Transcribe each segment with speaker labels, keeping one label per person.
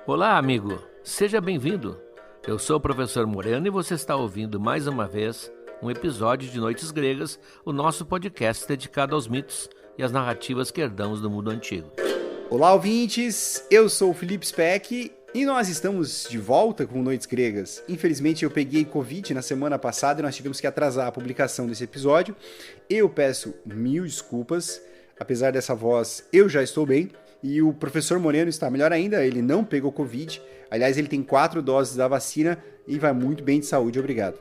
Speaker 1: Olá, amigo. Seja bem-vindo. Eu sou o professor Moreno e você está ouvindo mais uma vez um episódio de Noites Gregas, o nosso podcast dedicado aos mitos e às narrativas que herdamos do mundo antigo.
Speaker 2: Olá, ouvintes! Eu sou o Felipe Speck e nós estamos de volta com Noites Gregas. Infelizmente eu peguei Covid na semana passada e nós tivemos que atrasar a publicação desse episódio. Eu peço mil desculpas, apesar dessa voz eu já estou bem. E o professor Moreno está melhor ainda, ele não pegou Covid. Aliás, ele tem 4 doses da vacina e vai muito bem de saúde, obrigado.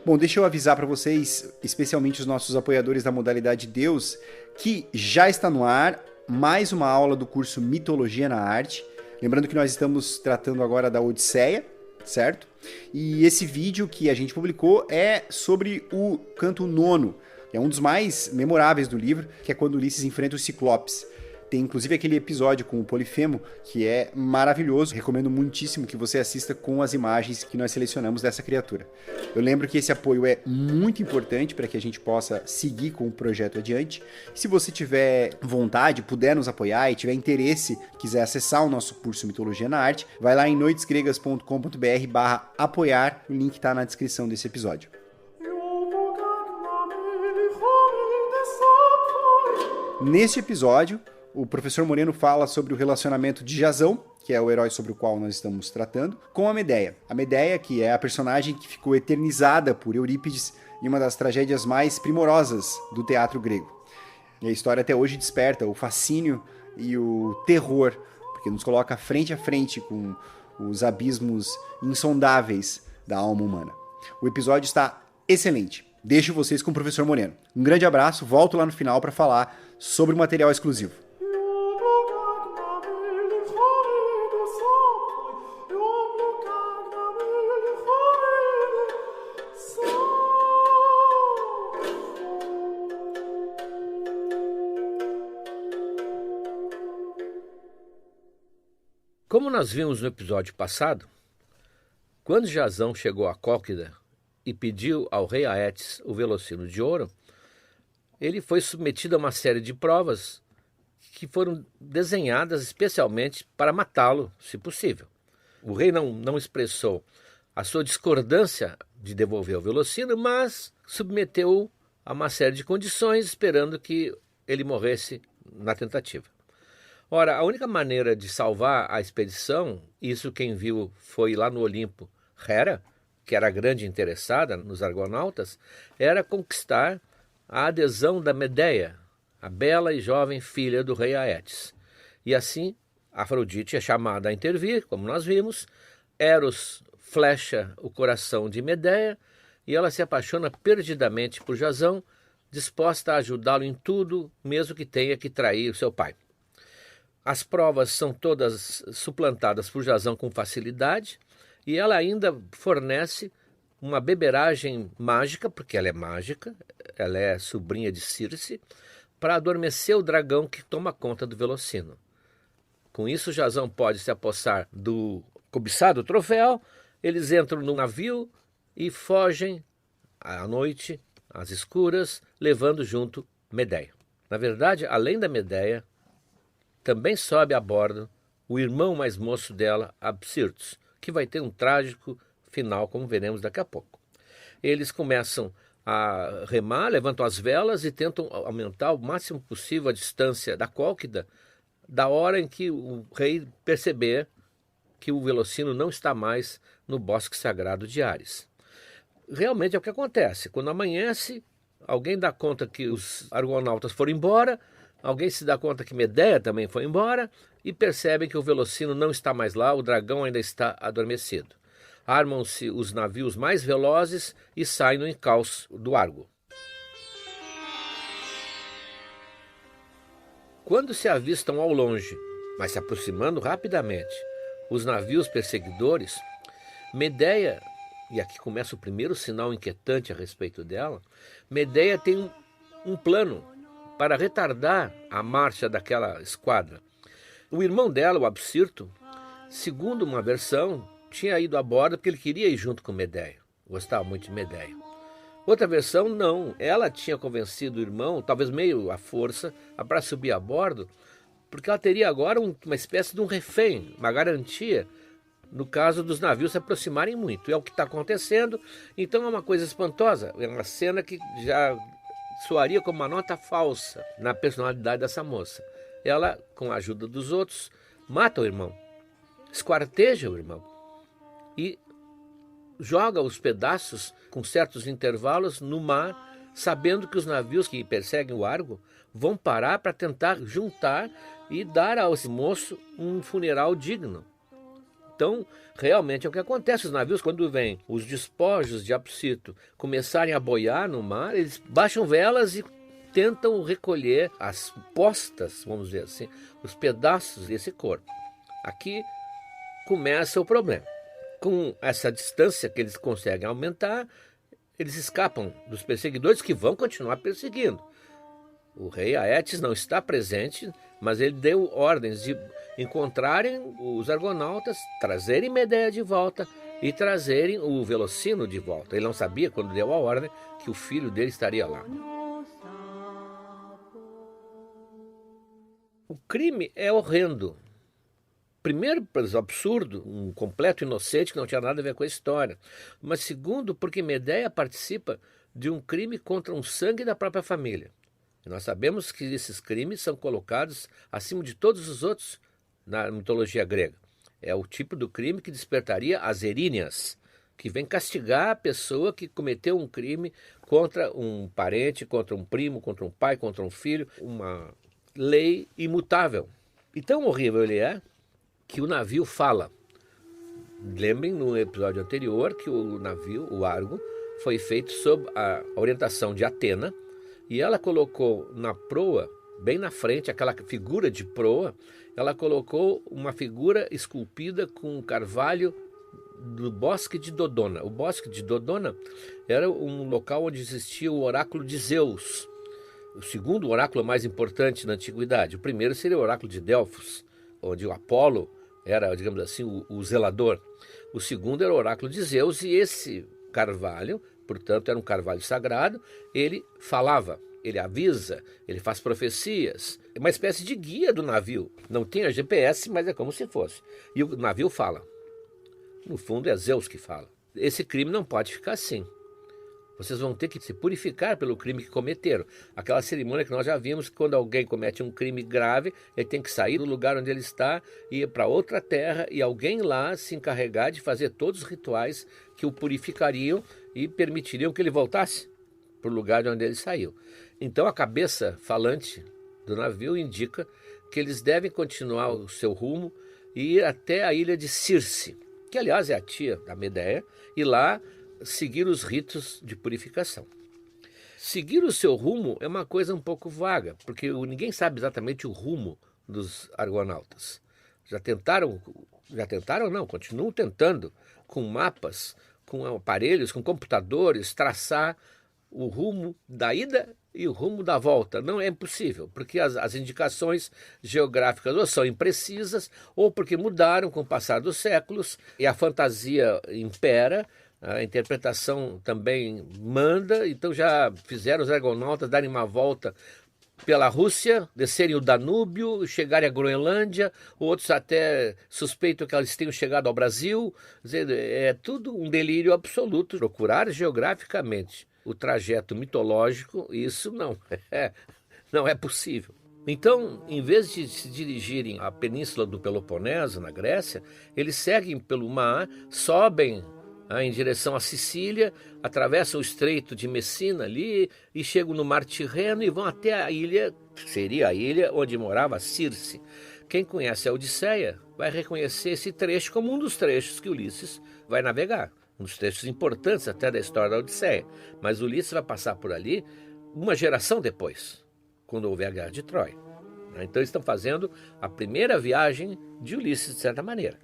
Speaker 2: Bom, deixa eu avisar para vocês, especialmente os nossos apoiadores da modalidade Deus, que já está no ar mais uma aula do curso Mitologia na Arte. Lembrando que nós estamos tratando agora da Odisseia, certo? E esse vídeo que a gente publicou é sobre o canto nono, que é um dos mais memoráveis do livro, que é quando Ulisses enfrenta os Ciclopes. Tem inclusive aquele episódio com o Polifemo, que é maravilhoso. Recomendo muitíssimo que você assista com as imagens que nós selecionamos dessa criatura. Eu lembro que esse apoio é muito importante para que a gente possa seguir com o projeto adiante. Se você tiver vontade, puder nos apoiar e tiver interesse, quiser acessar o nosso curso Mitologia na Arte, vai lá em noitesgregas.com.br/apoiar. O link está na descrição desse episódio. Neste episódio, o professor Moreno fala sobre o relacionamento de Jasão, que é o herói sobre o qual nós estamos tratando, com a Medeia. A Medeia, que é a personagem que ficou eternizada por Eurípides em uma das tragédias mais primorosas do teatro grego. E a história até hoje desperta o fascínio e o terror, porque nos coloca frente a frente com os abismos insondáveis da alma humana. O episódio está excelente. Deixo vocês com o professor Moreno. Um grande abraço, volto lá no final para falar sobre o material exclusivo.
Speaker 1: Como nós vimos no episódio passado, quando Jasão chegou a Cólquida e pediu ao rei Aetes o Velocino de ouro, ele foi submetido a uma série de provas que foram desenhadas especialmente para matá-lo, se possível. O rei não expressou a sua discordância de devolver o Velocino, mas submeteu-o a uma série de condições, esperando que ele morresse na tentativa. Ora, a única maneira de salvar a expedição, isso quem viu foi lá no Olimpo Hera, que era a grande interessada nos argonautas, era conquistar a adesão da Medeia, a bela e jovem filha do rei Aetes. E assim, Afrodite é chamada a intervir, como nós vimos, Eros flecha o coração de Medeia e ela se apaixona perdidamente por Jasão, disposta a ajudá-lo em tudo, mesmo que tenha que trair o seu pai. As provas são todas suplantadas por Jasão com facilidade e ela ainda fornece uma beberagem mágica, porque ela é mágica, ela é sobrinha de Circe, para adormecer o dragão que toma conta do Velocino. Com isso, Jasão pode se apossar do cobiçado troféu, eles entram no navio e fogem à noite, às escuras, levando junto Medeia. Na verdade, além da Medeia, também sobe a bordo o irmão mais moço dela, Absirtos, que vai ter um trágico final, como veremos daqui a pouco. Eles começam a remar, levantam as velas e tentam aumentar o máximo possível a distância da Cólquida, da hora em que o rei perceber que o Velocino não está mais no bosque sagrado de Ares. Realmente é o que acontece. Quando amanhece, alguém dá conta que os argonautas foram embora, alguém se dá conta que Medeia também foi embora e percebem que o Velocino não está mais lá, o dragão ainda está adormecido. Armam-se os navios mais velozes e saem no encalço do Argo. Quando se avistam ao longe, mas se aproximando rapidamente, os navios perseguidores, Medeia, e aqui começa o primeiro sinal inquietante a respeito dela, Medeia tem um plano para retardar a marcha daquela esquadra. O irmão dela, o Absirto, segundo uma versão, tinha ido a bordo porque ele queria ir junto com Medeia. Gostava muito de Medeia. Outra versão, não. Ela tinha convencido o irmão, talvez meio à força, para subir a bordo, porque ela teria agora uma espécie de um refém, uma garantia, no caso dos navios se aproximarem muito. É o que está acontecendo, então é uma coisa espantosa, é uma cena que já soaria como uma nota falsa na personalidade dessa moça. Ela, com a ajuda dos outros, mata o irmão, esquarteja o irmão e joga os pedaços com certos intervalos no mar, sabendo que os navios que perseguem o Argo vão parar para tentar juntar e dar ao moço um funeral digno. Então, realmente é o que acontece. Os navios, quando vêm os despojos de Apsito começarem a boiar no mar, eles baixam velas e tentam recolher as postas, vamos dizer assim, os pedaços desse corpo. Aqui começa o problema. Com essa distância que eles conseguem aumentar, eles escapam dos perseguidores que vão continuar perseguindo. O rei Aetes não está presente, mas ele deu ordens de encontrarem os argonautas, trazerem Medeia de volta e trazerem o Velocino de volta. Ele não sabia, quando deu a ordem, que o filho dele estaria lá. O crime é horrendo. Primeiro, pelo absurdo, um completo inocente que não tinha nada a ver com a história. Mas segundo, porque Medeia participa de um crime contra um sangue da própria família. E nós sabemos que esses crimes são colocados acima de todos os outros na mitologia grega. É o tipo do crime que despertaria as eríneas, que vem castigar a pessoa que cometeu um crime contra um parente, contra um primo, contra um pai, contra um filho, uma lei imutável. E tão horrível ele é que o navio fala. Lembrem no episódio anterior que o navio, o Argo, foi feito sob a orientação de Atena, e ela colocou na proa, bem na frente, aquela figura de proa, ela colocou uma figura esculpida com carvalho do bosque de Dodona. O bosque de Dodona era um local onde existia o oráculo de Zeus, o segundo oráculo mais importante na antiguidade. O primeiro seria o oráculo de Delfos, onde o Apolo era, digamos assim, o zelador. O segundo era o oráculo de Zeus, e esse carvalho, portanto, era um carvalho sagrado, ele falava, ele avisa, ele faz profecias. É uma espécie de guia do navio. Não tem a GPS, mas é como se fosse. E o navio fala. No fundo, é Zeus que fala. Esse crime não pode ficar assim. Vocês vão ter que se purificar pelo crime que cometeram. Aquela cerimônia que nós já vimos, que quando alguém comete um crime grave, ele tem que sair do lugar onde ele está e ir para outra terra, e alguém lá se encarregar de fazer todos os rituais que o purificariam e permitiriam que ele voltasse para o lugar de onde ele saiu. Então a cabeça falante do navio indica que eles devem continuar o seu rumo e ir até a ilha de Circe, que aliás é a tia da Medeia, e lá seguir os ritos de purificação. Seguir o seu rumo é uma coisa um pouco vaga, porque ninguém sabe exatamente o rumo dos argonautas. Já tentaram não, continuam tentando, com mapas, com aparelhos, com computadores, traçar o rumo da ida e o rumo da volta. Não é impossível, porque as indicações geográficas ou são imprecisas, ou porque mudaram com o passar dos séculos e a fantasia impera. A interpretação também manda, então já fizeram os argonautas darem uma volta pela Rússia, descerem o Danúbio, chegarem à Groenlândia, outros até suspeitam que eles tenham chegado ao Brasil. Quer dizer, é tudo um delírio absoluto. Procurar geograficamente o trajeto mitológico, isso não é possível. Então, em vez de se dirigirem à península do Peloponeso, na Grécia, eles seguem pelo mar, sobem em direção à Sicília, atravessam o Estreito de Messina ali e chegam no Mar Tirreno e vão até a ilha, que seria a ilha onde morava Circe. Quem conhece a Odisseia vai reconhecer esse trecho como um dos trechos que Ulisses vai navegar, um dos trechos importantes até da história da Odisseia. Mas Ulisses vai passar por ali uma geração depois, quando houver a Guerra de Troia. Então eles estão fazendo a primeira viagem de Ulisses, de certa maneira.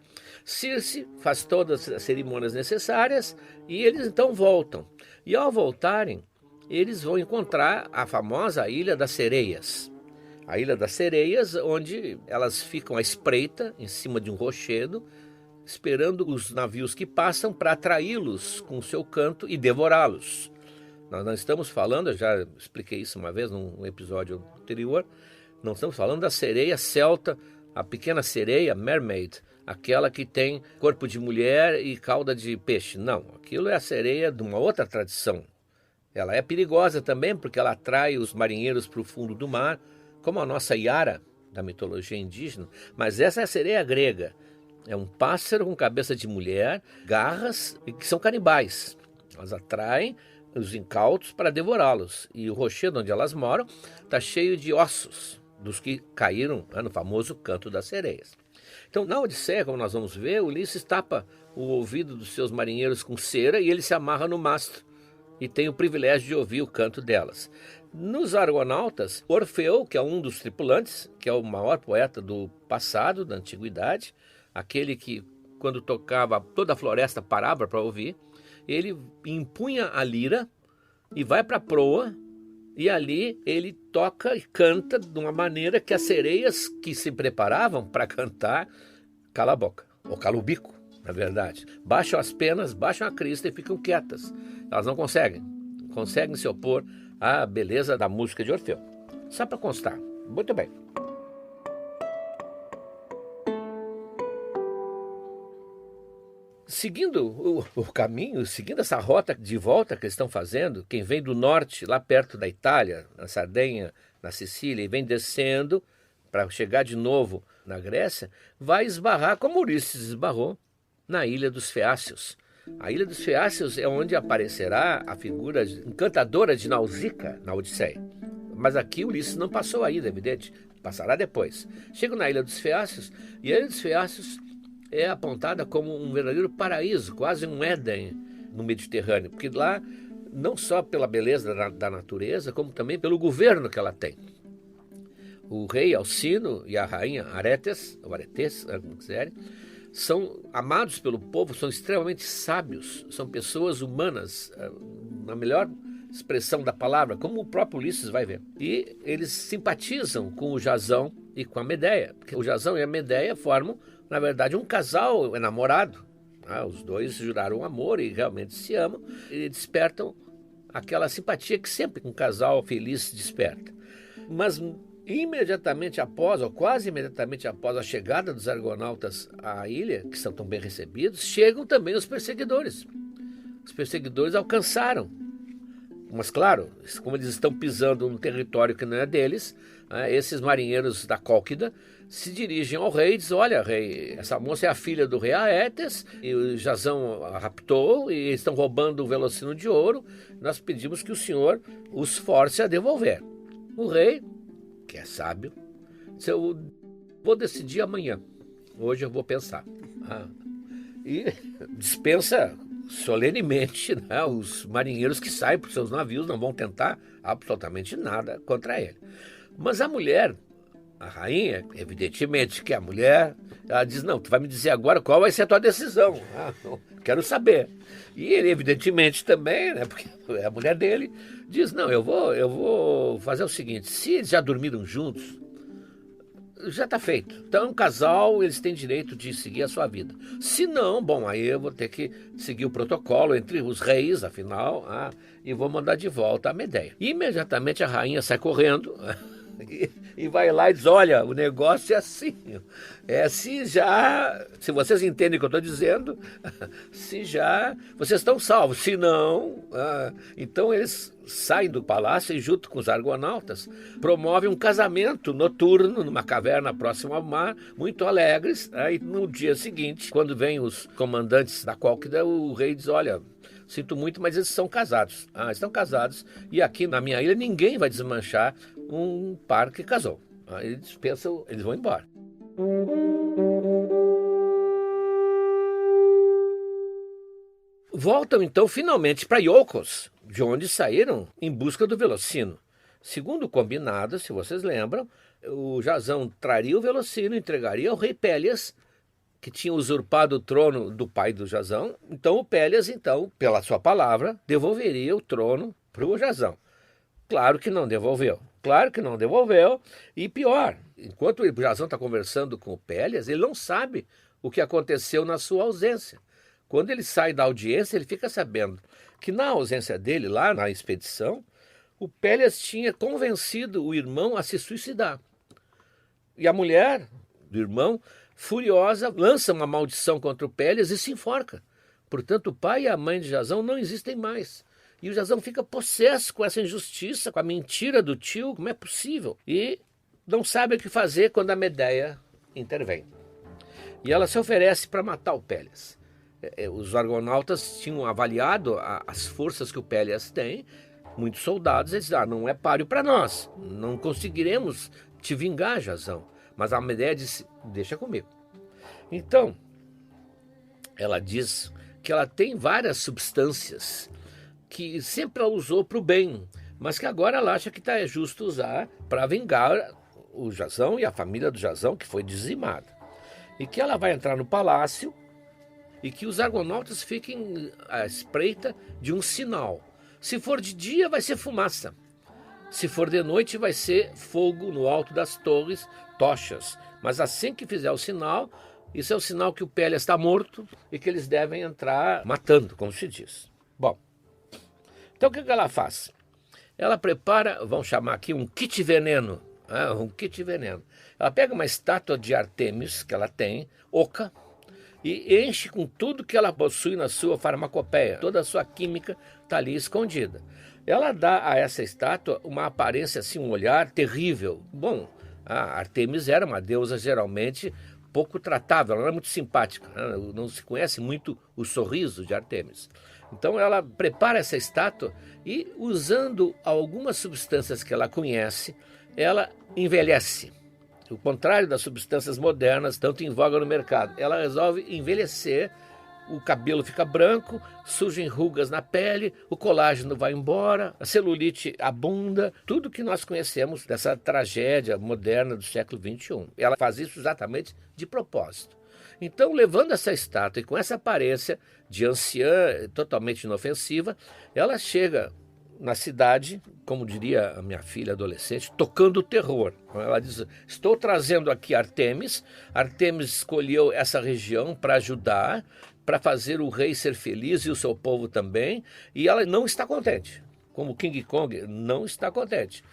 Speaker 1: Circe faz todas as cerimônias necessárias e eles então voltam. E ao voltarem, eles vão encontrar a famosa Ilha das Sereias. A Ilha das Sereias, onde elas ficam à espreita, em cima de um rochedo, esperando os navios que passam para atraí-los com o seu canto e devorá-los. Nós não estamos falando, eu já expliquei isso uma vez num episódio anterior, Não estamos falando da sereia celta, a pequena sereia, mermaid, aquela que tem corpo de mulher e cauda de peixe. Não, aquilo é a sereia de uma outra tradição. Ela é perigosa também porque ela atrai os marinheiros para o fundo do mar, como a nossa Yara, da mitologia indígena. Mas essa é a sereia grega. É um pássaro com cabeça de mulher, garras e que são canibais. Elas atraem os incautos para devorá-los. E o rochedo onde elas moram está cheio de ossos dos que caíram no famoso Canto das Sereias. Então, na Odisseia, como nós vamos ver, Ulisses tapa o ouvido dos seus marinheiros com cera e ele se amarra no mastro e tem o privilégio de ouvir o canto delas. Nos Argonautas, Orfeu, que é um dos tripulantes, que é o maior poeta do passado, da antiguidade, aquele que, quando tocava, toda a floresta parava para ouvir, ele empunha a lira e vai para a proa, e ali ele toca e canta de uma maneira que as sereias que se preparavam para cantar cala a boca, ou cala o bico, na verdade. Baixam as penas, baixam a crista e ficam quietas. Elas não conseguem se opor à beleza da música de Orfeu. Só para constar. Muito bem. Seguindo o caminho, seguindo essa rota de volta que eles estão fazendo, quem vem do norte, lá perto da Itália, na Sardenha, na Sicília, e vem descendo para chegar de novo na Grécia, vai esbarrar, como Ulisses esbarrou, na Ilha dos Feácios. A Ilha dos Feácios é onde aparecerá a figura encantadora de Nausicaa na Odisseia. Mas aqui Ulisses não passou ainda, evidente, passará depois. Chego na Ilha dos Feácios, e a Ilha dos Feácios é apontada como um verdadeiro paraíso, quase um Éden no Mediterrâneo, porque lá, não só pela beleza da natureza, como também pelo governo que ela tem. O rei Alcino e a rainha Aretes, ou Aretes, como quiserem, são amados pelo povo, são extremamente sábios, são pessoas humanas, na melhor expressão da palavra, como o próprio Ulisses vai ver. E eles simpatizam com o Jasão e com a Medeia, porque o Jasão e a Medeia formam, na verdade, um casal enamorado. Os dois juraram amor e realmente se amam e despertam aquela simpatia que sempre um casal feliz desperta. Mas imediatamente após, ou quase imediatamente após a chegada dos argonautas à ilha, que são tão bem recebidos, chegam também os perseguidores. Os perseguidores alcançaram. Mas, claro, como eles estão pisando num território que não é deles, esses marinheiros da Cólquida se dirigem ao rei e dizem: olha, rei, essa moça é a filha do rei Aétes, e o Jasão a raptou, e estão roubando o velocino de ouro, nós pedimos que o senhor os force a devolver. O rei, que é sábio, disse: eu vou decidir amanhã, hoje eu vou pensar. E dispensa solenemente, os marinheiros que saem para os seus navios, não vão tentar absolutamente nada contra ele. Mas a mulher, a rainha, evidentemente que a mulher, ela diz: não, tu vai me dizer agora qual vai ser a tua decisão. Não, quero saber. E ele, evidentemente também, porque é a mulher dele, diz: não, eu vou fazer o seguinte, se eles já dormiram juntos, já está feito. Então, um casal, eles têm direito de seguir a sua vida. Se não, bom, aí eu vou ter que seguir o protocolo entre os reis, afinal, e vou mandar de volta a Medeia. Imediatamente a rainha sai correndo e vai lá e diz: olha, o negócio é assim. Se vocês entendem o que eu estou dizendo, vocês estão salvos. Se não, então eles saem do palácio e, junto com os argonautas, promovem um casamento noturno numa caverna próxima ao mar, muito alegres. E no dia seguinte, quando vêm os comandantes da Cólquida, o rei diz: olha, sinto muito, mas eles são casados. Estão casados, e aqui na minha ilha ninguém vai desmanchar um par que casou. Eles pensam, eles vão embora. Voltam então finalmente para Iolcos, de onde saíram em busca do velocino. Segundo o combinado, se vocês lembram, o Jasão traria o velocino, entregaria ao rei Pélias, que tinha usurpado o trono do pai do Jasão. Então o Pélias, pela sua palavra, devolveria o trono para o Jasão. Claro que não devolveu, e pior, enquanto o Jasão está conversando com o Pélias, ele não sabe o que aconteceu na sua ausência. Quando ele sai da audiência, ele fica sabendo que na ausência dele, lá na expedição, o Pélias tinha convencido o irmão a se suicidar. E a mulher do irmão, furiosa, lança uma maldição contra o Pélias e se enforca. Portanto, o pai e a mãe de Jazão não existem mais. E o Jazão fica possesso com essa injustiça, com a mentira do tio, como é possível? E não sabe o que fazer quando a Medeia intervém. E ela se oferece para matar o Pélias. Os argonautas tinham avaliado as forças que o Pélias tem, muitos soldados, eles dizem, não é páreo para nós, não conseguiremos te vingar, Jazão. Mas a Medeia disse, deixa comigo. Então, ela diz que ela tem várias substâncias que sempre ela usou para o bem, mas que agora ela acha que é justo usar para vingar o Jazão e a família do Jazão, que foi dizimada. E que ela vai entrar no palácio e que os argonautas fiquem à espreita de um sinal. Se for de dia, vai ser fumaça. Se for de noite, vai ser fogo no alto das torres, tochas. Mas assim que fizer o sinal, isso é o sinal que o Pélias está morto e que eles devem entrar matando, como se diz. Bom, então o que ela faz? Ela prepara, vamos chamar aqui um kit veneno. Um kit veneno. Ela pega uma estátua de Artemis que ela tem, oca, e enche com tudo que ela possui na sua farmacopeia. Toda a sua química está ali escondida. Ela dá a essa estátua uma aparência, assim, um olhar terrível. Bom, a Artemis era uma deusa geralmente pouco tratável, ela não é muito simpática, não se conhece muito o sorriso de Artemis. Então ela prepara essa estátua e, usando algumas substâncias que ela conhece, ela envelhece. O contrário das substâncias modernas, tanto em voga no mercado. Ela resolve envelhecer, o cabelo fica branco, surgem rugas na pele, o colágeno vai embora, a celulite abunda, tudo que nós conhecemos dessa tragédia moderna do século XXI. Ela faz isso exatamente de propósito. Então, levando essa estátua e com essa aparência de anciã totalmente inofensiva, ela chega na cidade, como diria a minha filha adolescente, tocando o terror. Ela diz, estou trazendo aqui Artemis. Artemis escolheu essa região para ajudar, para fazer o rei ser feliz e o seu povo também, e ela não está contente. Como King Kong, não está contente.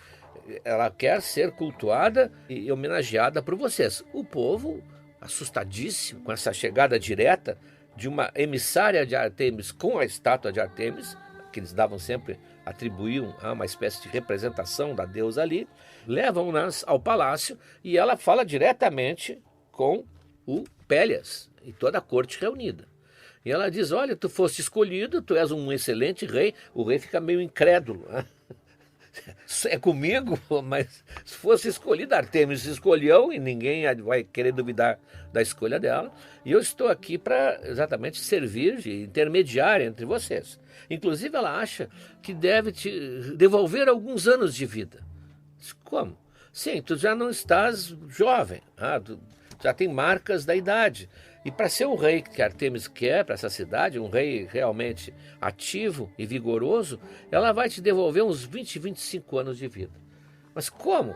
Speaker 1: Ela quer ser cultuada e homenageada por vocês. O povo, assustadíssimo com essa chegada direta de uma emissária de Artemis com a estátua de Artemis, que eles davam sempre, atribuíam a uma espécie de representação da deusa ali, levam-nas ao palácio e ela fala diretamente com o Pélias e toda a corte reunida. E ela diz, olha, tu foste escolhido, tu és um excelente rei. O rei fica meio incrédulo. É comigo, mas se fosse escolhido, Artemis escolheu e ninguém vai querer duvidar da escolha dela. E eu estou aqui para exatamente servir de intermediária entre vocês. Inclusive, ela acha que deve te devolver alguns anos de vida. Como? Sim, tu já não estás jovem, tu já tem marcas da idade. E para ser um rei que Artemis quer para essa cidade, um rei realmente ativo e vigoroso, ela vai te devolver uns 20, 25 anos de vida. Mas como?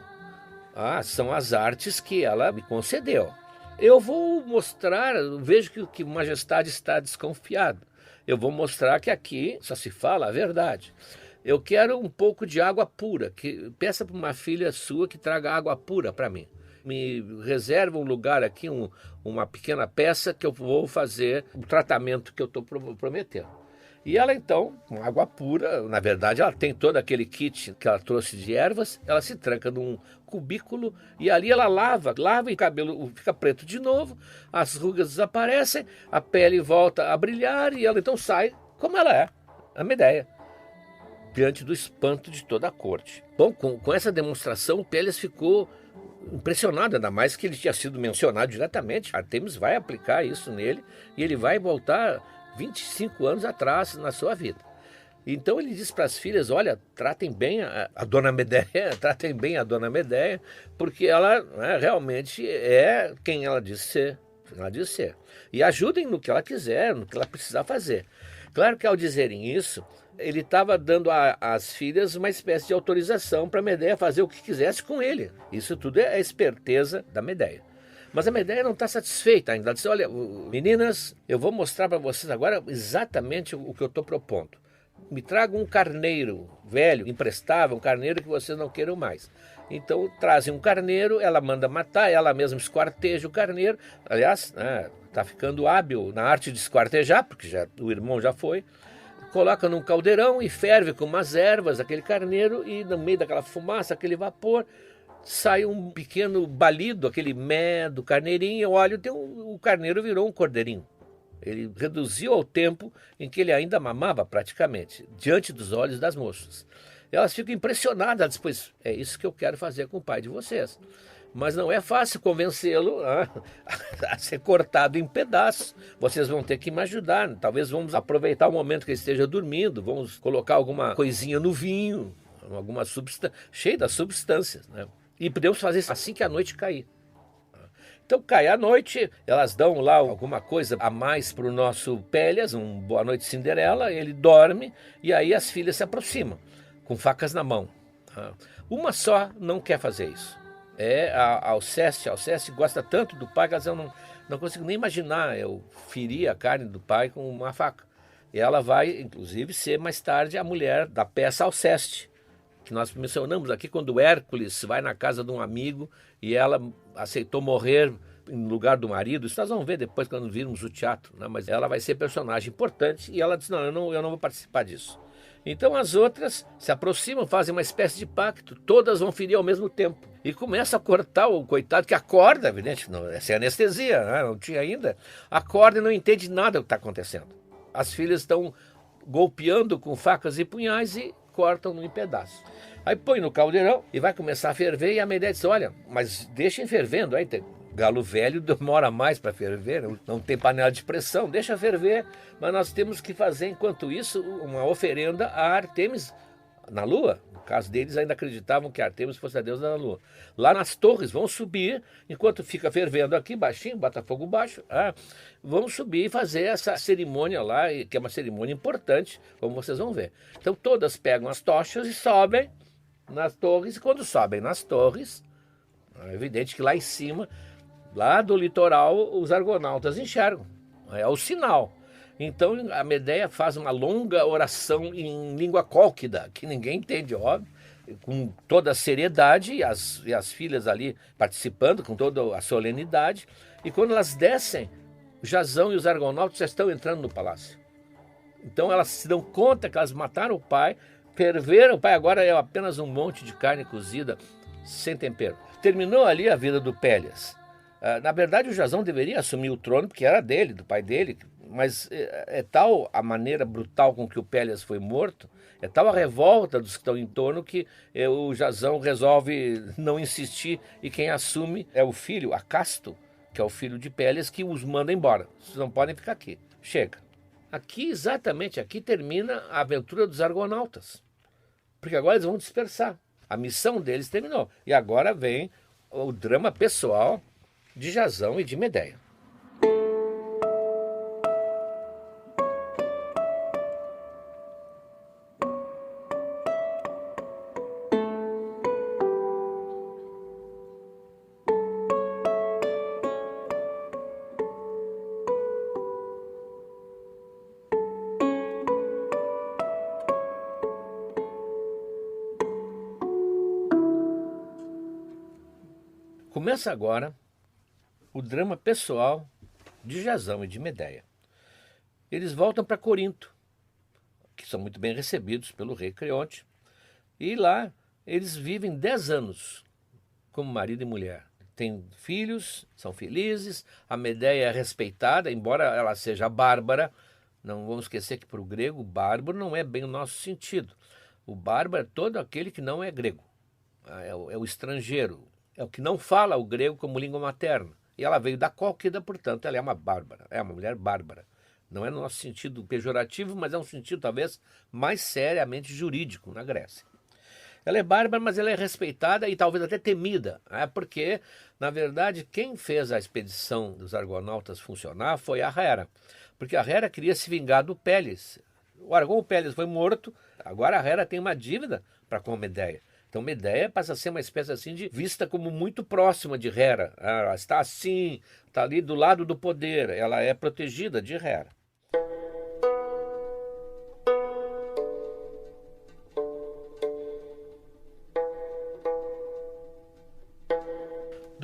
Speaker 1: São as artes que ela me concedeu. Eu vou mostrar, vejo que Majestade está desconfiado. Eu vou mostrar que aqui só se fala a verdade. Eu quero um pouco de água pura, peça para uma filha sua que traga água pura para mim. Me reserva um lugar aqui, uma pequena peça que eu vou fazer o tratamento que eu estou prometendo. E ela então, com água pura, na verdade ela tem todo aquele kit que ela trouxe de ervas, ela se tranca num cubículo e ali ela lava e o cabelo fica preto de novo, as rugas desaparecem, a pele volta a brilhar e ela então sai como ela é, a Medeia, diante do espanto de toda a corte. Bom, com essa demonstração o Pélias ficou impressionado, ainda mais que ele tinha sido mencionado diretamente. Artemis vai aplicar isso nele e ele vai voltar 25 anos atrás na sua vida. Então ele diz para as filhas, olha, tratem bem a dona Medeia, tratem bem a dona Medeia, porque ela realmente é quem ela diz ser. E ajudem no que ela quiser, no que ela precisar fazer. Claro que ao dizerem isso, ele estava dando às filhas uma espécie de autorização para a Medeia fazer o que quisesse com ele. Isso tudo é a esperteza da Medeia. Mas a Medeia não está satisfeita ainda. Ela disse, olha, meninas, eu vou mostrar para vocês agora exatamente o que eu estou propondo. Me tragam um carneiro velho, imprestável, um carneiro que vocês não queiram mais. Então trazem um carneiro, ela manda matar, ela mesma esquarteja o carneiro. Aliás, está ficando hábil na arte de esquartejar, porque o irmão já foi. Coloca num caldeirão e ferve com umas ervas aquele carneiro, e no meio daquela fumaça, aquele vapor, sai um pequeno balido, aquele mé do carneirinho. Olha, o carneiro virou um cordeirinho. Ele reduziu ao tempo em que ele ainda mamava praticamente, diante dos olhos das moças. Elas ficam impressionadas, pois é isso que eu quero fazer com o pai de vocês. Mas não é fácil convencê-lo a ser cortado em pedaços. Vocês vão ter que me ajudar. Talvez vamos aproveitar o momento que ele esteja dormindo, vamos colocar alguma coisinha no vinho, alguma substância, cheia das substâncias, né? E podemos fazer isso assim que a noite cair. Então cai a noite, elas dão lá alguma coisa a mais para o nosso Pélias, um Boa Noite Cinderela, ele dorme e aí as filhas se aproximam, com facas na mão. Uma só não quer fazer isso. É a Alceste. A Alceste gosta tanto do pai que eu não consigo nem imaginar eu ferir a carne do pai com uma faca. E ela vai, inclusive, ser mais tarde a mulher da peça Alceste, que nós mencionamos aqui quando Hércules vai na casa de um amigo e ela aceitou morrer em lugar do marido. Isso nós vamos ver depois quando virmos o teatro, né? Mas ela vai ser personagem importante e ela diz, não, eu não vou participar disso. Então as outras se aproximam, fazem uma espécie de pacto, todas vão ferir ao mesmo tempo. E começa a cortar o coitado que acorda, evidente, não, essa é anestesia, né? Não tinha ainda. Acorda e não entende nada do que está acontecendo. As filhas estão golpeando com facas e punhais e cortam em pedaços. Aí põe no caldeirão e vai começar a ferver e a Medeia diz, olha, mas deixem fervendo, aí galo velho demora mais para ferver, não tem panela de pressão, deixa ferver, mas nós temos que fazer, enquanto isso, uma oferenda a Artemis na lua. No caso deles, ainda acreditavam que Artemis fosse a deusa da lua. Lá nas torres, vão subir, enquanto fica fervendo aqui, baixinho, Botafogo baixo, vão subir e fazer essa cerimônia lá, que é uma cerimônia importante, como vocês vão ver. Então todas pegam as tochas e sobem nas torres, e quando sobem nas torres, é evidente que lá em cima, lá do litoral, os argonautas enxergam, é o sinal. Então a Medeia faz uma longa oração em língua cólquida, que ninguém entende, óbvio, com toda a seriedade, e as filhas ali participando com toda a solenidade. E quando elas descem, o Jasão e os argonautas já estão entrando no palácio. Então elas se dão conta que elas mataram o pai, ferveram o pai, agora é apenas um monte de carne cozida, sem tempero. Terminou ali a vida do Pélias. Na verdade, o Jasão deveria assumir o trono, porque era dele, do pai dele, mas é tal a maneira brutal com que o Pélias foi morto, é tal a revolta dos que estão em torno, que o Jasão resolve não insistir, e quem assume é o filho, Acasto, que é o filho de Pélias, que os manda embora. Vocês não podem ficar aqui. Chega. Aqui, exatamente aqui, termina a aventura dos argonautas, porque agora eles vão dispersar. A missão deles terminou. E agora vem o drama pessoal de Jasão e de Medeia. Começa agora o drama pessoal de Jasão e de Medeia. Eles voltam para Corinto, que são muito bem recebidos pelo rei Creonte, e lá eles vivem 10 anos como marido e mulher. Têm filhos, são felizes, a Medeia é respeitada, embora ela seja bárbara. Não vamos esquecer que para o grego, bárbaro não é bem o nosso sentido. O bárbaro é todo aquele que não é grego, é o estrangeiro, é o que não fala o grego como língua materna. E ela veio da Cólquida, portanto, ela é uma bárbara, é uma mulher bárbara. Não é no nosso sentido pejorativo, mas é um sentido talvez mais seriamente jurídico na Grécia. Ela é bárbara, mas ela é respeitada e talvez até temida, porque, na verdade, quem fez a expedição dos argonautas funcionar foi a Hera, porque a Hera queria se vingar do Pélias. O Pélias foi morto, agora a Hera tem uma dívida para com a Medeia. Então Medeia passa a ser uma espécie assim de vista como muito próxima de Hera. Ela está assim, está ali do lado do poder, ela é protegida de Hera.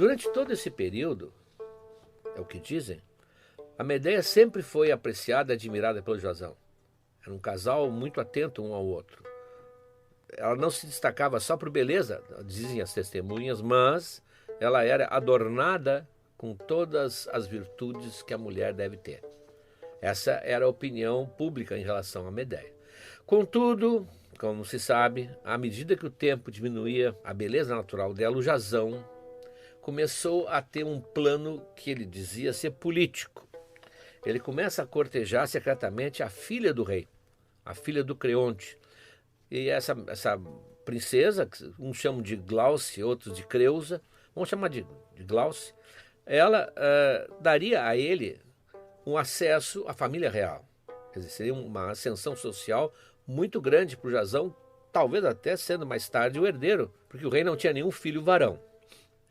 Speaker 1: Durante todo esse período, é o que dizem, a Medeia sempre foi apreciada e admirada pelo Jasão. Era um casal muito atento um ao outro. Ela não se destacava só por beleza, dizem as testemunhas, mas ela era adornada com todas as virtudes que a mulher deve ter. Essa era a opinião pública em relação à Medeia. Contudo, como se sabe, à medida que o tempo diminuía a beleza natural dela, o Jasão começou a ter um plano que ele dizia ser político. Ele começa a cortejar secretamente a filha do rei, a filha do Creonte. E essa princesa, que uns chamam de Glauce, outros de Creusa, vamos chamar de Glauce, ela daria a ele um acesso à família real. Quer dizer, seria uma ascensão social muito grande para o Jasão, talvez até sendo mais tarde o herdeiro, porque o rei não tinha nenhum filho varão.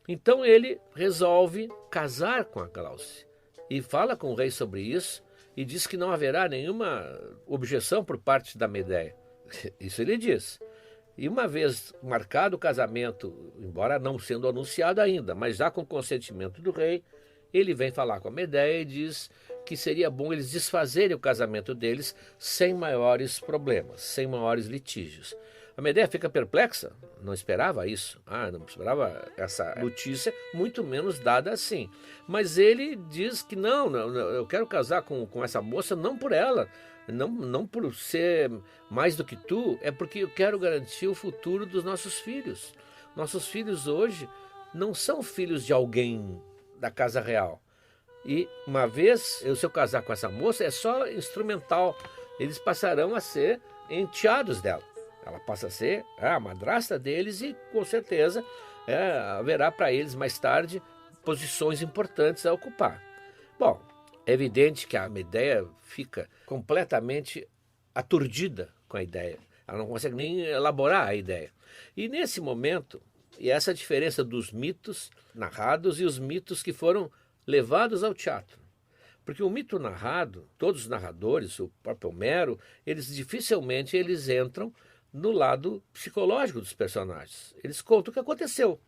Speaker 1: Então ele resolve casar com a Glauce e fala com o rei sobre isso e diz que não haverá nenhuma objeção por parte da Medeia. Isso ele diz. E uma vez marcado o casamento, embora não sendo anunciado ainda, mas já com consentimento do rei, ele vem falar com a Medeia e diz que seria bom eles desfazerem o casamento deles sem maiores problemas, sem maiores litígios. A Medeia fica perplexa, não esperava isso, não esperava essa notícia, muito menos dada assim. Mas ele diz que não, eu quero casar com essa moça não por ela, não por ser mais do que tu, é porque eu quero garantir o futuro dos nossos filhos. Nossos filhos hoje não são filhos de alguém da casa real. E uma vez, se eu casar com essa moça, é só instrumental. Eles passarão a ser enteados dela. Ela passa a ser a madrasta deles e, com certeza, haverá para eles mais tarde posições importantes a ocupar. Bom, é evidente que a Medeia fica completamente aturdida com a ideia. Ela não consegue nem elaborar a ideia. E nesse momento, e essa diferença dos mitos narrados e os mitos que foram levados ao teatro. Porque o mito narrado, todos os narradores, o próprio Homero, dificilmente eles entram no lado psicológico dos personagens. Eles contam o que aconteceu.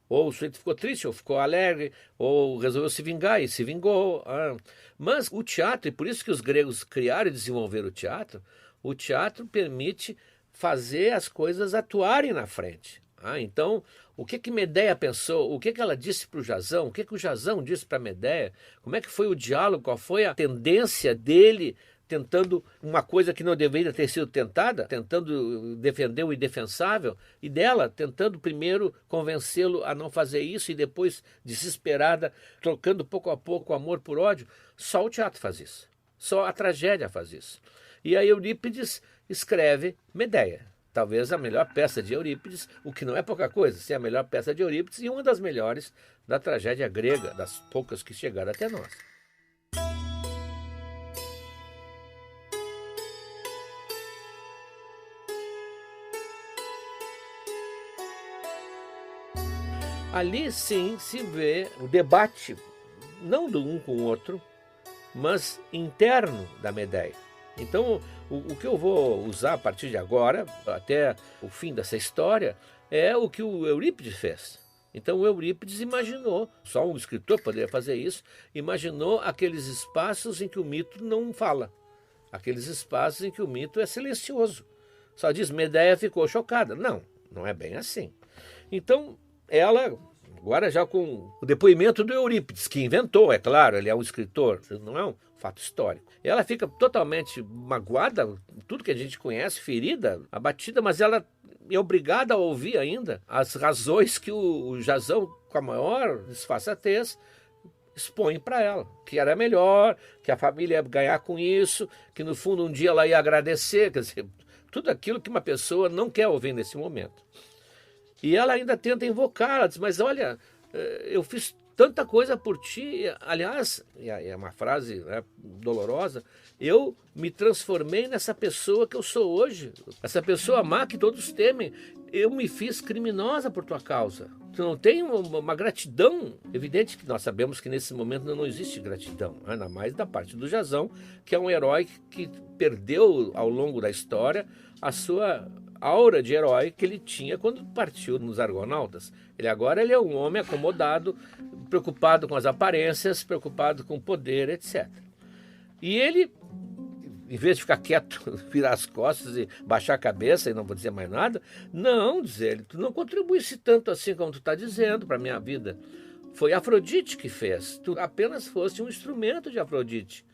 Speaker 1: Ou o sujeito ficou triste, ou ficou alegre, ou resolveu se vingar e se vingou. Mas o teatro, e por isso que os gregos criaram e desenvolveram o teatro permite fazer as coisas atuarem na frente. Então, o que Medeia pensou, o que ela disse para o Jasão, o que o Jasão disse para a Medeia, como é que foi o diálogo, qual foi a tendência dele tentando uma coisa que não deveria ter sido tentada, tentando defender o indefensável, e dela tentando primeiro convencê-lo a não fazer isso e depois, desesperada, trocando pouco a pouco o amor por ódio. Só o teatro faz isso. Só a tragédia faz isso. E aí Eurípides escreve Medeia. Talvez a melhor peça de Eurípides, o que não é pouca coisa, se é a melhor peça de Eurípides e uma das melhores da tragédia grega, das poucas que chegaram até nós. Ali sim se vê o debate, não do um com o outro, mas interno da Medeia. Então, o que eu vou usar a partir de agora, até o fim dessa história, é o que o Eurípides fez. Então, o Eurípides imaginou, só um escritor poderia fazer isso, imaginou aqueles espaços em que o mito não fala, aqueles espaços em que o mito é silencioso. Só diz, Medeia ficou chocada. Não, não é bem assim. Então, ela, agora já com o depoimento do Eurípides, que inventou, é claro, ele é um escritor, não é um fato histórico. Ela fica totalmente magoada, tudo que a gente conhece, ferida, abatida, mas ela é obrigada a ouvir ainda as razões que o Jasão, com a maior disfarçatez, expõe para ela, que era melhor, que a família ia ganhar com isso, que no fundo um dia ela ia agradecer, quer dizer, tudo aquilo que uma pessoa não quer ouvir nesse momento. E ela ainda tenta invocar, ela diz, mas olha, eu fiz tanta coisa por ti, aliás, é uma frase, né, dolorosa, eu me transformei nessa pessoa que eu sou hoje, essa pessoa má que todos temem, eu me fiz criminosa por tua causa. Tu não tem uma gratidão? Evidente que nós sabemos que nesse momento não existe gratidão, ainda mais da parte do Jasão, que é um herói que perdeu ao longo da história a sua aura de herói que ele tinha quando partiu nos Argonautas. Ele é um homem acomodado, preocupado com as aparências, preocupado com o poder, etc. E ele, em vez de ficar quieto, virar as costas e baixar a cabeça e não vou dizer mais nada, não, diz ele, tu não contribuísse tanto assim como tu está dizendo para a minha vida. Foi Afrodite que fez, tu apenas foste um instrumento de Afrodite.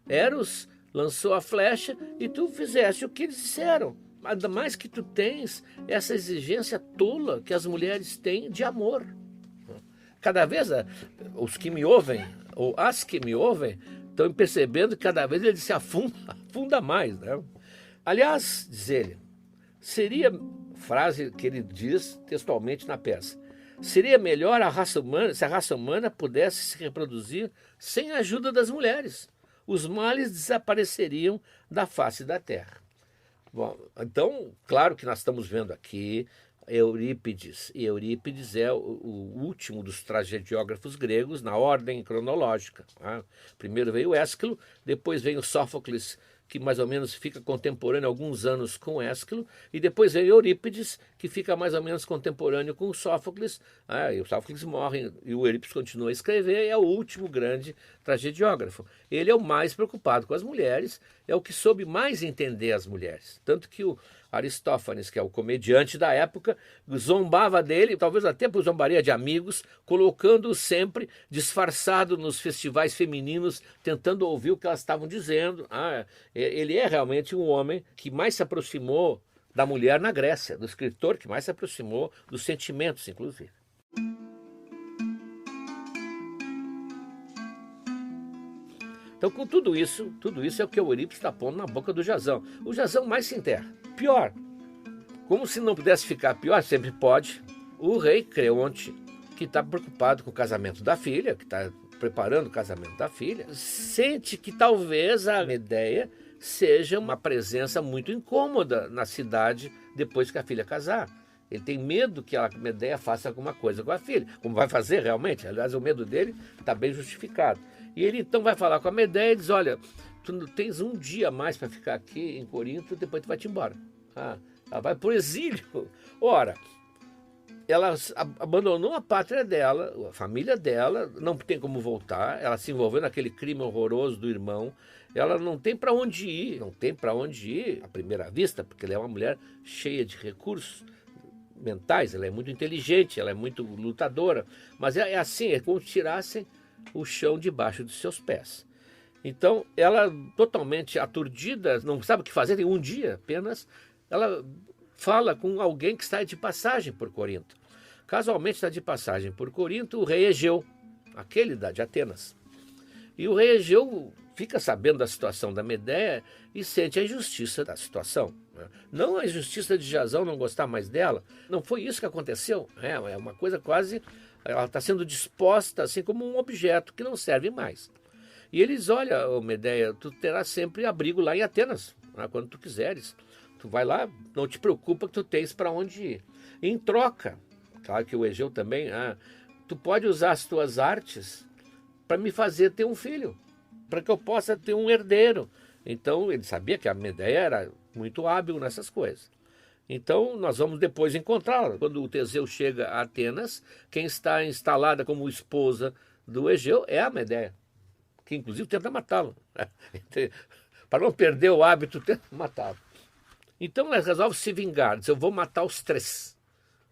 Speaker 1: Eros lançou a flecha e tu fizeste o que eles disseram. Ainda mais que tu tens essa exigência tola que as mulheres têm de amor. Cada vez os que me ouvem, ou as que me ouvem, estão percebendo que cada vez ele se afunda mais, né? Aliás, diz ele, seria, frase que ele diz textualmente na peça, seria melhor a raça humana, se a raça humana pudesse se reproduzir sem a ajuda das mulheres. Os males desapareceriam da face da terra. Bom, então, claro que nós estamos vendo aqui Eurípides, e Eurípides é o último dos tragediógrafos gregos na ordem cronológica. Tá? Primeiro veio Ésquilo, depois veio Sófocles, que mais ou menos fica contemporâneo alguns anos com Ésquilo, e depois veio Eurípides, que fica mais ou menos contemporâneo com Sófocles, e o Sófocles morre e o Eurípides continua a escrever, e é o último grande tragediógrafo. Ele é o mais preocupado com as mulheres, é o que soube mais entender as mulheres, tanto que o Aristófanes, que é o comediante da época, zombava dele, talvez até por zombaria de amigos, colocando-o sempre disfarçado nos festivais femininos, tentando ouvir o que elas estavam dizendo. Ele é realmente um homem que mais se aproximou da mulher na Grécia, do escritor que mais se aproximou dos sentimentos, inclusive. Então, com tudo isso é o que o Eurípides está pondo na boca do Jasão. O Jasão mais se enterra. Pior, como se não pudesse ficar pior, sempre pode, o rei Creonte, que está preocupado com o casamento da filha, que está preparando o casamento da filha, sente que talvez a Medeia seja uma presença muito incômoda na cidade depois que a filha casar. Ele tem medo que a Medeia faça alguma coisa com a filha, como vai fazer realmente. Aliás, o medo dele está bem justificado. E ele então vai falar com a Medeia e diz, olha, tu tens um dia a mais para ficar aqui em Corinto, depois tu vai te embora. Ela vai para o exílio. Ora, ela abandonou a pátria dela, a família dela, não tem como voltar, ela se envolveu naquele crime horroroso do irmão, ela não tem para onde ir, à primeira vista, porque ela é uma mulher cheia de recursos mentais, ela é muito inteligente, ela é muito lutadora, mas é assim, é como se tirassem o chão debaixo dos seus pés. Então, ela totalmente aturdida, não sabe o que fazer, tem um dia apenas, ela fala com alguém que está de passagem por Corinto. Casualmente está de passagem por Corinto o rei Egeu, aquele de Atenas. E o rei Egeu fica sabendo da situação da Medeia e sente a injustiça da situação. Não a injustiça de Jasão não gostar mais dela, não foi isso que aconteceu. É uma coisa quase, ela está sendo disposta assim como um objeto que não serve mais. E eles, olha, Medeia, tu terás sempre abrigo lá em Atenas, quando tu quiseres. Tu vai lá, não te preocupa que tu tens para onde ir. Em troca, claro que o Egeu também, tu pode usar as tuas artes para me fazer ter um filho, para que eu possa ter um herdeiro. Então, ele sabia que a Medeia era muito hábil nessas coisas. Então, nós vamos depois encontrá-la. Quando o Teseu chega a Atenas, quem está instalada como esposa do Egeu é a Medeia, que inclusive tenta matá-lo. Para não perder o hábito, tenta matá-lo. Então, ela resolve se vingar. Diz, eu vou matar os três.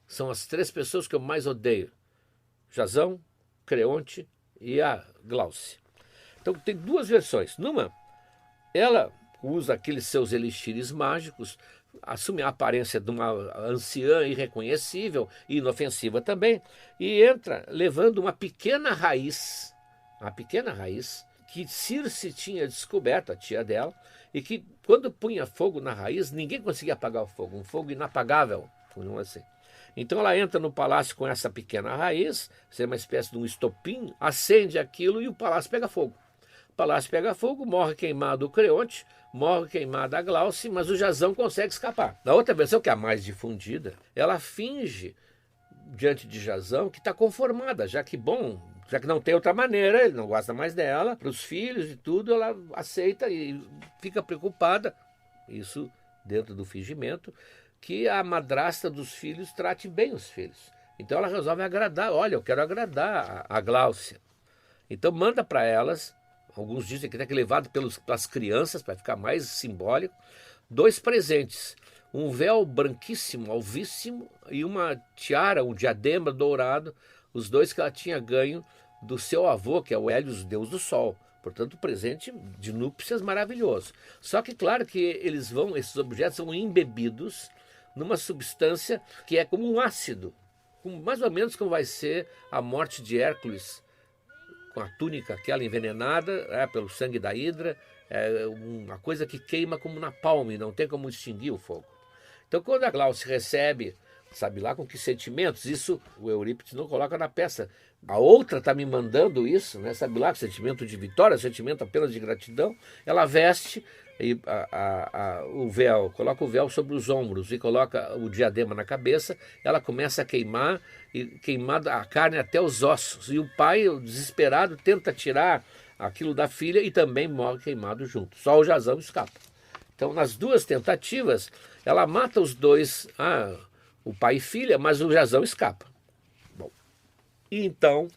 Speaker 1: São as três pessoas que eu mais odeio. Jasão, Creonte e a Glauce. Então, tem duas versões. Numa, ela usa aqueles seus elixires mágicos, assume a aparência de uma anciã irreconhecível e inofensiva também, e entra levando uma pequena raiz que Circe tinha descoberto, a tia dela, e que quando punha fogo na raiz, ninguém conseguia apagar o fogo, um fogo inapagável, não assim. Então ela entra no palácio com essa pequena raiz, é uma espécie de um estopim, acende aquilo e o palácio pega fogo. O palácio pega fogo, morre queimado o Creonte, morre queimada a Glauce, mas o Jasão consegue escapar. Na outra versão, que é a mais difundida, ela finge, diante de Jasão, que está conformada, já que não tem outra maneira, ele não gosta mais dela, para os filhos e tudo, ela aceita e fica preocupada, isso dentro do fingimento, que a madrasta dos filhos trate bem os filhos. Então ela resolve agradar. Olha, eu quero agradar a Gláucia. Então manda para elas, alguns dizem que tem que levar pelas crianças, para ficar mais simbólico, 2 presentes. Um véu branquíssimo, alvíssimo, e uma tiara, um diadema dourado, os 2 que ela tinha ganho do seu avô, que é o Hélios, deus do sol. Portanto, presente de núpcias maravilhoso. Só que, claro que esses objetos são embebidos numa substância que é como um ácido, mais ou menos como vai ser a morte de Hércules, com a túnica aquela envenenada pelo sangue da hidra, uma coisa que queima como napalm, não tem como extinguir o fogo. Então, quando a Gláucia recebe, sabe lá com que sentimentos, isso o Eurípides não coloca na peça. A outra está me mandando isso, né? Sabe lá, sentimento de vitória, sentimento apenas de gratidão. Ela veste e o véu, coloca o véu sobre os ombros e coloca o diadema na cabeça. Ela começa a queimar, e queimada a carne até os ossos. E o pai, desesperado, tenta tirar aquilo da filha e também morre queimado junto. Só o Jasão escapa. Então, nas 2 tentativas, ela mata os 2, o pai e filha, mas o Jasão escapa. Bom, e então,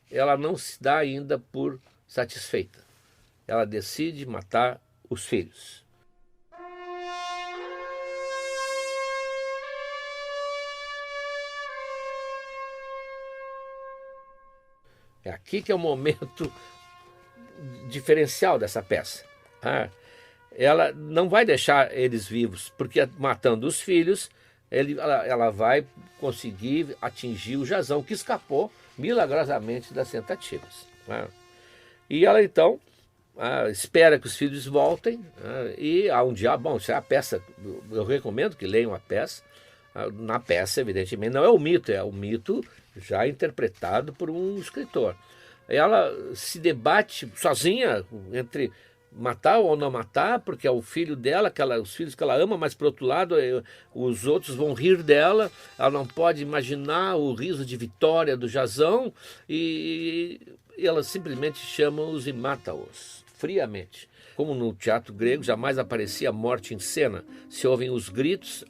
Speaker 1: ela não se dá ainda por satisfeita. Ela decide matar os filhos. É aqui que é o momento diferencial dessa peça. Ela não vai deixar eles vivos, porque matando os filhos, ela vai conseguir atingir o Jasão, que escapou milagrosamente das tentativas. E ela então espera que os filhos voltem, e há um dia, bom, isso é a peça, eu recomendo que leiam a peça. Na peça, evidentemente, não é o mito já interpretado por um escritor. Ela se debate sozinha entre matar ou não matar, porque é o filho dela, os filhos que ela ama, mas por outro lado os outros vão rir dela, ela não pode imaginar o riso de vitória do Jasão, e ela simplesmente chama-os e mata-os, friamente. Como no teatro grego jamais aparecia morte em cena, se ouvem os gritos,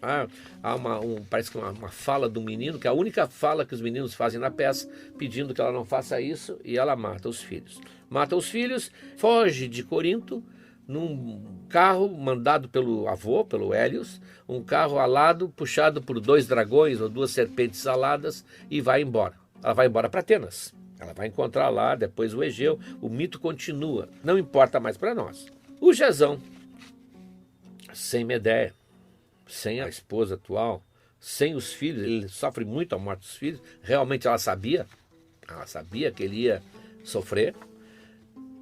Speaker 1: parece que uma fala do menino, que é a única fala que os meninos fazem na peça, pedindo que ela não faça isso, e ela mata os filhos. Mata os filhos, foge de Corinto num carro mandado pelo avô, pelo Hélios, um carro alado, puxado por 2 dragões ou 2 serpentes aladas, e vai embora. Ela vai embora para Atenas. Ela vai encontrar lá depois o Egeu, o mito continua, não importa mais para nós. O Jasão, sem Medeia, sem a esposa atual, sem os filhos, ele sofre muito a morte dos filhos, realmente ela sabia que ele ia sofrer.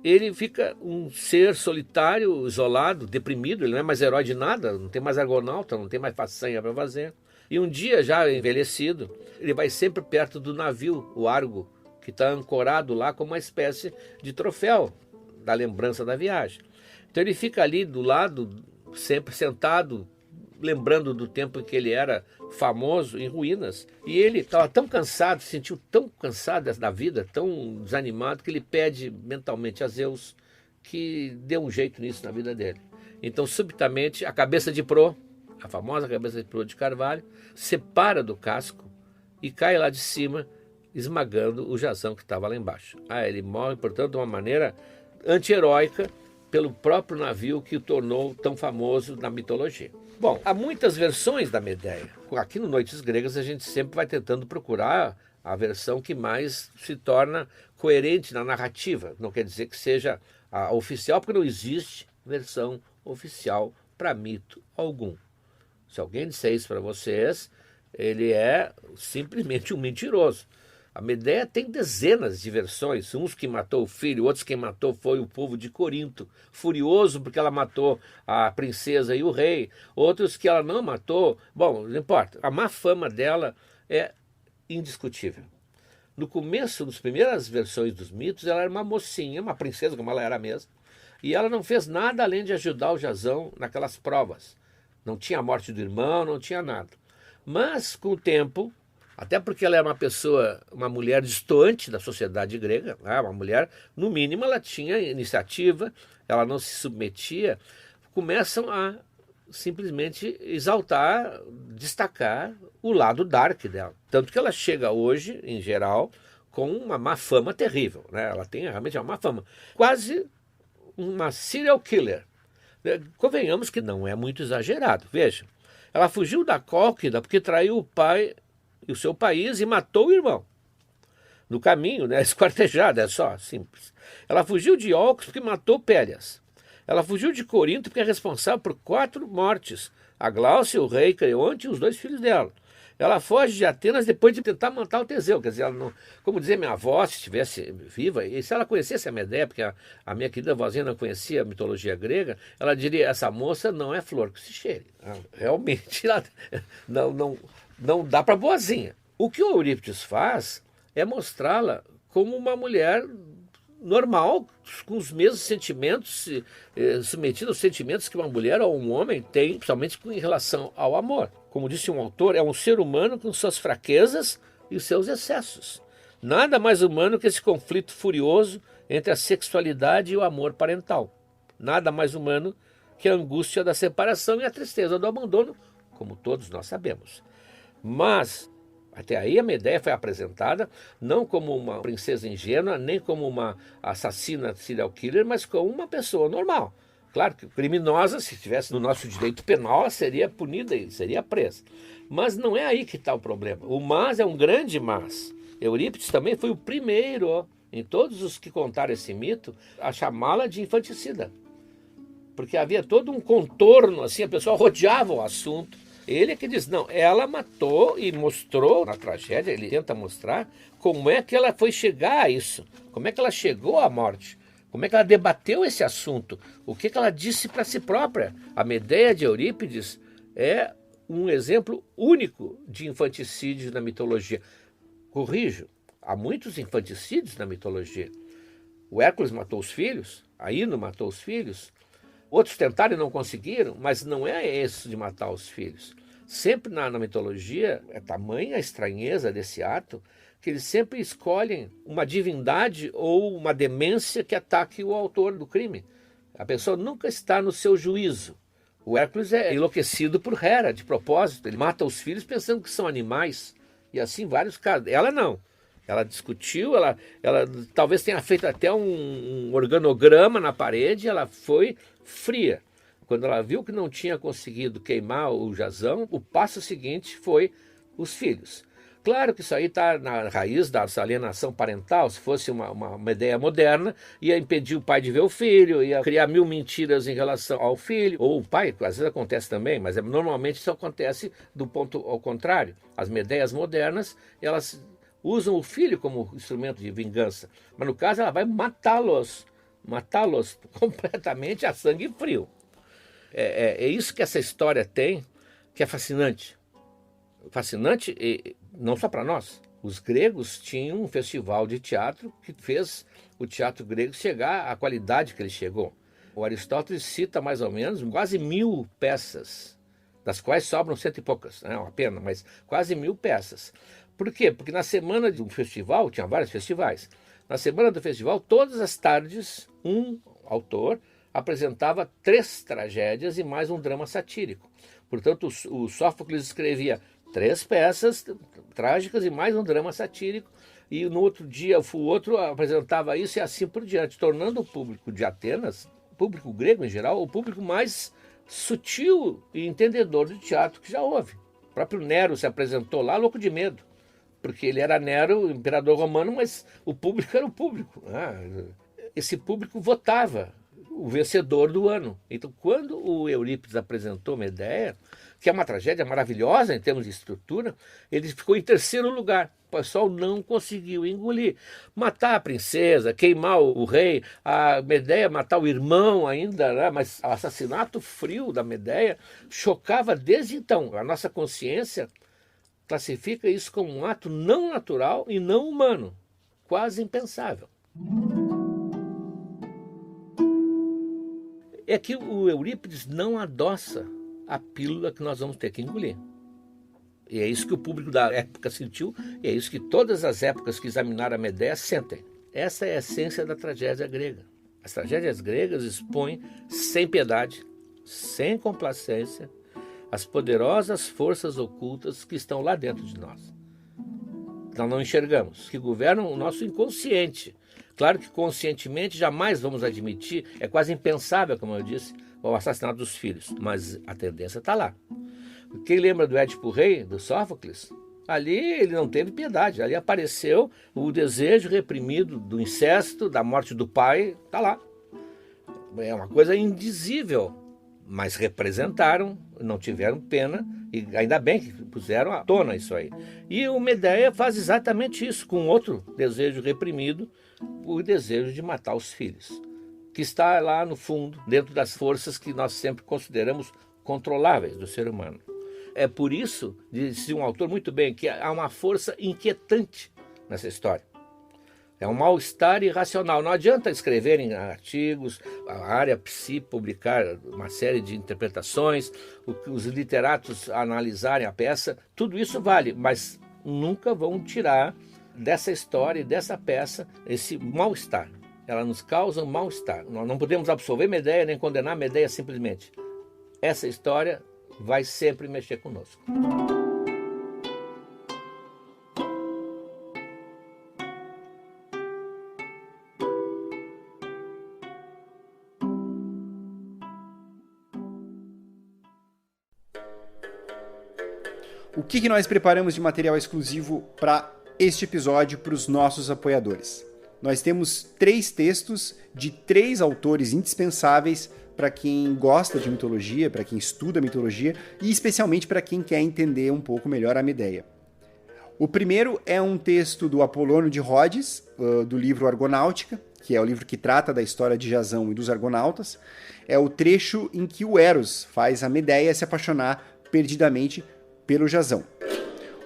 Speaker 1: Ele fica um ser solitário, isolado, deprimido, ele não é mais herói de nada, não tem mais argonauta, não tem mais façanha para fazer. E um dia, já envelhecido, ele vai sempre perto do navio, o Argo, que está ancorado lá como uma espécie de troféu da lembrança da viagem. Então ele fica ali do lado, sempre sentado, lembrando do tempo em que ele era famoso, em ruínas. E ele estava tão cansado, se sentiu tão cansado da vida, tão desanimado, que ele pede mentalmente a Zeus que dê um jeito nisso na vida dele. Então, subitamente, a cabeça de Pro, a famosa cabeça de Pro de Carvalho, separa do casco e cai lá de cima, esmagando o Jasão que estava lá embaixo. Ele morre, portanto, de uma maneira anti-heróica, pelo próprio navio que o tornou tão famoso na mitologia. Bom, há muitas versões da Medeia. Aqui no Noites Gregas a gente sempre vai tentando procurar a versão que mais se torna coerente na narrativa. Não quer dizer que seja a oficial, porque não existe versão oficial para mito algum. Se alguém disser isso para vocês, ele é simplesmente um mentiroso. A Medeia tem dezenas de versões, uns que matou o filho, outros que matou foi o povo de Corinto, furioso porque ela matou a princesa e o rei, outros que ela não matou. Bom, não importa, a má fama dela é indiscutível. No começo, nas primeiras versões dos mitos, ela era uma mocinha, uma princesa como ela era mesmo, e ela não fez nada além de ajudar o Jasão naquelas provas. Não tinha a morte do irmão, não tinha nada. Mas, com o tempo, até porque ela é uma mulher destoante da sociedade grega, né? Uma mulher, no mínimo, ela tinha iniciativa, ela não se submetia, começam a simplesmente exaltar, destacar o lado dark dela. Tanto que ela chega hoje, em geral, com uma má fama terrível, né? Ela tem realmente uma má fama. Quase uma serial killer. Convenhamos que não é muito exagerado. Veja, ela fugiu da Cólquida porque traiu o pai e o seu país e matou o irmão. No caminho, né? Esquartejada, é só, simples. Ela fugiu de Iolcos porque matou Pélias. Ela fugiu de Corinto porque é responsável por 4 mortes. A Gláucia, o rei Creonte e os 2 filhos dela. Ela foge de Atenas depois de tentar matar o Teseu. Quer dizer, ela não, como dizia minha avó, se estivesse viva, e se ela conhecesse a Medeia, porque a minha querida vozinha não conhecia a mitologia grega, ela diria, essa moça não é flor que se cheire. Realmente, ela não dá para boazinha. O que o Eurípides faz é mostrá-la como uma mulher normal, com os mesmos sentimentos, submetida aos sentimentos que uma mulher ou um homem tem, principalmente em relação ao amor. Como disse um autor, é um ser humano com suas fraquezas e os seus excessos. Nada mais humano que esse conflito furioso entre a sexualidade e o amor parental. Nada mais humano que a angústia da separação e a tristeza do abandono, como todos nós sabemos. Mas até aí a Medeia foi apresentada não como uma princesa ingênua, nem como uma assassina serial killer, mas como uma pessoa normal. Claro que criminosa, se estivesse no nosso direito penal, ela seria punida e seria presa. Mas não é aí que está o problema. O mas é um grande mas. Eurípides também foi o primeiro, em todos os que contaram esse mito, a chamá-la de infanticida. Porque havia todo um contorno, assim, a pessoa rodeava o assunto. Ele é que diz, não, ela matou e mostrou na tragédia, ele tenta mostrar como é que ela foi chegar a isso, como é que ela chegou à morte, como é que ela debateu esse assunto, o que ela disse para si própria. A Medeia de Eurípides é um exemplo único de infanticídio na mitologia. Corrijo, há muitos infanticídios na mitologia. O Hércules matou os filhos, a Ino matou os filhos, outros tentaram e não conseguiram, mas não é esse de matar os filhos. Sempre na mitologia, é tamanha a estranheza desse ato, que eles sempre escolhem uma divindade ou uma demência que ataque o autor do crime. A pessoa nunca está no seu juízo. O Hércules é enlouquecido por Hera, de propósito. Ele mata os filhos pensando que são animais. E assim vários casos. Ela não. Ela discutiu, ela talvez tenha feito até um organograma na parede, ela foi fria. Quando ela viu que não tinha conseguido queimar o Jasão, o passo seguinte foi os filhos. Claro que isso aí está na raiz da alienação parental. Se fosse uma ideia moderna, ia impedir o pai de ver o filho, ia criar 1000 mentiras em relação ao filho, ou o pai, às vezes acontece também, mas normalmente isso acontece do ponto ao contrário. As Medeias modernas, elas usam o filho como instrumento de vingança, mas no caso ela vai matá-los completamente a sangue frio. É isso que essa história tem, que é fascinante. Fascinante não só para nós. Os gregos tinham um festival de teatro que fez o teatro grego chegar à qualidade que ele chegou. O Aristóteles cita mais ou menos quase 1000 peças, das quais sobram 100 e poucas, não é uma pena, mas quase 1000 peças. Por quê? Porque na semana de um festival, tinha vários festivais, na semana do festival, todas as tardes, um autor apresentava 3 tragédias e mais um drama satírico. Portanto, o Sófocles escrevia 3 peças trágicas e mais um drama satírico, e no outro dia o outro apresentava isso e assim por diante, tornando o público de Atenas, o público grego em geral, o público mais sutil e entendedor de teatro que já houve. O próprio Nero se apresentou lá louco de medo, porque ele era Nero, imperador romano, mas o público era o público. Esse público votava o vencedor do ano. Então, quando o Eurípides apresentou Medeia, que é uma tragédia maravilhosa em termos de estrutura, ele ficou em 3º lugar. O pessoal não conseguiu engolir. Matar a princesa, queimar o rei, a Medeia matar o irmão ainda, né? Mas o assassinato frio da Medeia chocava desde então. A nossa consciência classifica isso como um ato não natural e não humano, quase impensável. É que o Eurípides não adoça a pílula que nós vamos ter que engolir. E é isso que o público da época sentiu, e é isso que todas as épocas que examinaram a Medeia sentem. Essa é a essência da tragédia grega. As tragédias gregas expõem sem piedade sem complacência, as poderosas forças ocultas que estão lá dentro de nós. Nós não enxergamos, que governam o nosso inconsciente. Claro que conscientemente jamais vamos admitir, é quase impensável, como eu disse, o assassinato dos filhos, mas a tendência está lá. Quem lembra do Édipo Rei, do Sófocles? Ali ele não teve piedade, ali apareceu o desejo reprimido do incesto, da morte do pai, está lá. É uma coisa indizível, mas representaram, não tiveram pena, e ainda bem que puseram à tona isso aí. E o Medeia faz exatamente isso, com outro desejo reprimido, o desejo de matar os filhos, que está lá no fundo, dentro das forças que nós sempre consideramos controláveis do ser humano. É por isso, disse um autor muito bem, que há uma força inquietante nessa história. É um mal-estar irracional. Não adianta escreverem artigos, a área psi publicar uma série de interpretações, os literatos analisarem a peça, tudo isso vale, mas nunca vão tirar dessa história e dessa peça esse mal-estar. Ela nos causa um mal-estar. Nós não podemos absolver Medeia nem condenar Medeia simplesmente. Essa história vai sempre mexer conosco.
Speaker 2: O que nós preparamos de material exclusivo para este episódio para os nossos apoiadores? Nós temos 3 textos de 3 autores indispensáveis para quem gosta de mitologia, para quem estuda mitologia e especialmente para quem quer entender um pouco melhor a Medeia. O primeiro é um texto do Apolônio de Rhodes, do livro Argonáutica, que é o livro que trata da história de Jasão e dos argonautas. É o trecho em que o Eros faz a Medeia se apaixonar perdidamente pelo Jasão.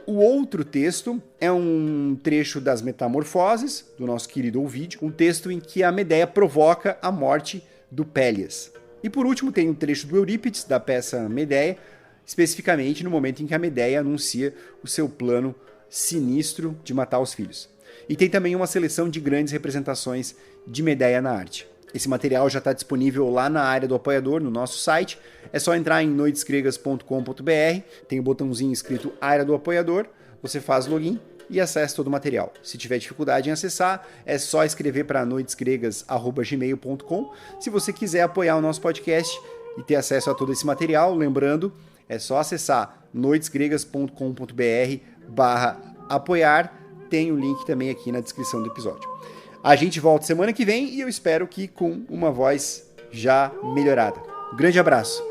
Speaker 2: O outro texto é um trecho das Metamorfoses, do nosso querido Ovídio, um texto em que a Medeia provoca a morte do Pélias. E por último tem um trecho do Eurípides, da peça Medeia, especificamente no momento em que a Medeia anuncia o seu plano sinistro de matar os filhos. E tem também uma seleção de grandes representações de Medeia na arte. Esse material já está disponível lá na área do apoiador, no nosso site. É só entrar em noitesgregas.com.br, tem o botãozinho escrito Área do Apoiador, você faz login e acessa todo o material. Se tiver dificuldade em acessar, é só escrever para noitesgregas@gmail.com. Se você quiser apoiar o nosso podcast e ter acesso a todo esse material, lembrando, é só acessar noitesgregas.com.br/apoiar. Tem o link também aqui na descrição do episódio. A gente volta semana que vem e eu espero que com uma voz já melhorada. Um grande abraço.